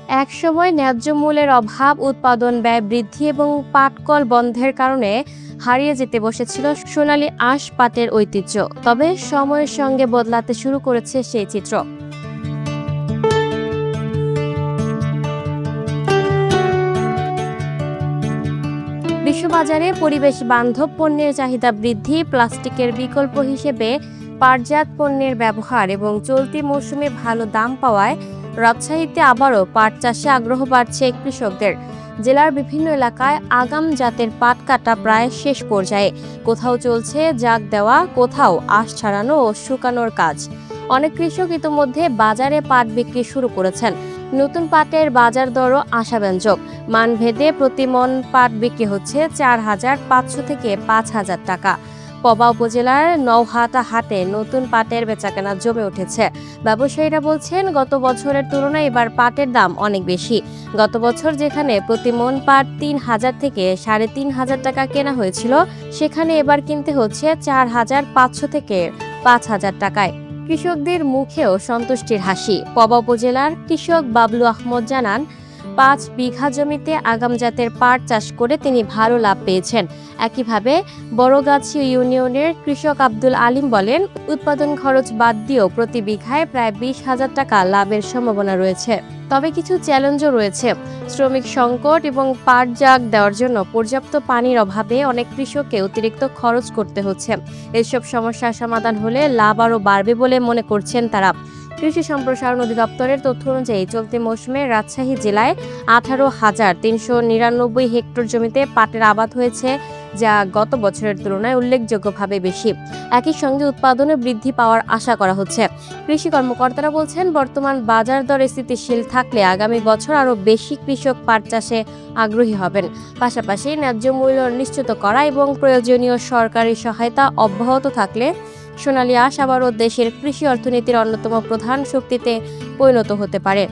একসময় ন্যায্য মূল্যের অভাব, উৎপাদন ব্যয় বৃদ্ধি এবং পাটকল বন্ধের কারণে হারিয়ে যেতে বসেছিল সোনালী আঁশ পাটের ঐতিহ্য। তবে সময়ের সঙ্গে বদলাতে শুরু করেছে সেই চিত্র। বিশ্ববাজারে পরিবেশ বান্ধব পণ্যের চাহিদা বৃদ্ধি, প্লাস্টিকের বিকল্প হিসেবে পাটজাত পণ্যের ব্যবহার এবং চলতি মৌসুমে ভালো দাম পাওয়ায় রাজশাহীতে আবারও পাট চাষে আগ্রহ বাড়ছে কৃষকদের। জেলার বিভিন্ন এলাকায় আগাম জাতের পাট কাটা প্রায় শেষ পর্যায়ে। কোথাও চলছে জাগ দেওয়া, কোথাও আঁশ ছাড়ানো ও শুকানোর কাজ। অনেক কৃষক ইতোমধ্যে বাজারে পাট বিক্রি শুরু করেছেন। নতুন পাটের বাজার দরও আশাব্যঞ্জক। মানভেদে প্রতি মণ পাট বিক্রি হচ্ছে 4,500 থেকে 5,000 টাকা। পবা উপজেলার নওহাটা হাটে নতুন পাটের বেচাকেনা জমে উঠেছে। ব্যবসায়ীরা বলছেন, গত বছরের তুলনায় এবার পাটের দাম অনেক বেশি। গত বছর যেখানে প্রতি মণ পাট 3,000 থেকে 3,500 টাকা কেনা হয়েছিল, সেখানে এবার কিনতে হচ্ছে 4,500 থেকে 5,000 টাকায়। কৃষকদের মুখেও সন্তুষ্টির হাসি। পবা উপজেলার কৃষক বাবলু আহমদ জানান, 5 বিঘা জমিতে আগাম জাতের পাট চাষ করে তিনি ভালো লাভ পেয়েছেন। একইভাবে বড়গাছি ইউনিয়নের কৃষক আব্দুল আলিম বলেন, উৎপাদন খরচ বাদ দিয়েও প্রতি বিঘায় প্রায় 20,000 টাকা লাভের সম্ভাবনা রয়েছে। তবে কিছু চ্যালেঞ্জও রয়েছে। শ্রমিক সংকট এবং পাট জাগ দেওয়ার জন্য পর্যাপ্ত পানির অভাবে অনেক কৃষককে অতিরিক্ত খরচ করতে হচ্ছে। এসব সমস্যার সমাধান হলে লাভ আরও বাড়বে বলে মনে করছেন তারা। কৃষি সম্প্রসারণ অধিদপ্তরের তথ্য অনুযায়ী চলতি মৌসুমে রাজশাহী জেলায় 18,399 হেক্টর জমিতে পাটের আবাদ হয়েছে, যা গত বছরের তুলনায় উল্লেখযোগ্যভাবে বেশি। একই সঙ্গে উৎপাদনে বৃদ্ধি পাওয়ার আশা করা হচ্ছে। কৃষি কর্মকর্তারা বলছেন, বর্তমান বাজার দর স্থিতিশীল থাকলে আগামী বছর আরও বেশি কৃষক পাট চাষে আগ্রহী হবেন। পাশাপাশি ন্যায্য মূল্য নিশ্চিত করা এবং প্রয়োজনীয় সরকারি সহায়তা অব্যাহত থাকলে সোনালী আঁশ আবারও দেশের কৃষি অর্থনীতির অন্যতম প্রধান শক্তিতে পরিণত হতে পারে।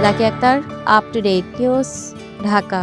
Lucky Akter, up to date news, Dhaka.